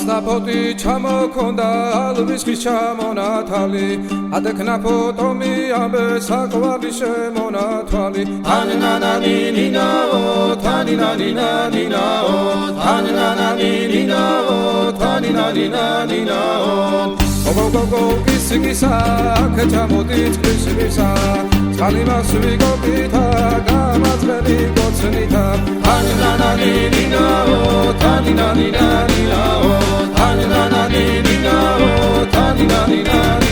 Alsnapoti ჩამოქონდა ალვისის ჩამონათალი ადექნა ფოტომი ამბე საკვარი შემონათვალი თანინანანინინაო თანინანინანინაო თანინანანინინაო თანინანინანინაო გოგოგოგო კისკისა ქეჩამოდი წყლისისა წყალიმას ვიგობითა გამაძღები გოცნითა თანინანანინინაო თანინანინანინაო Tani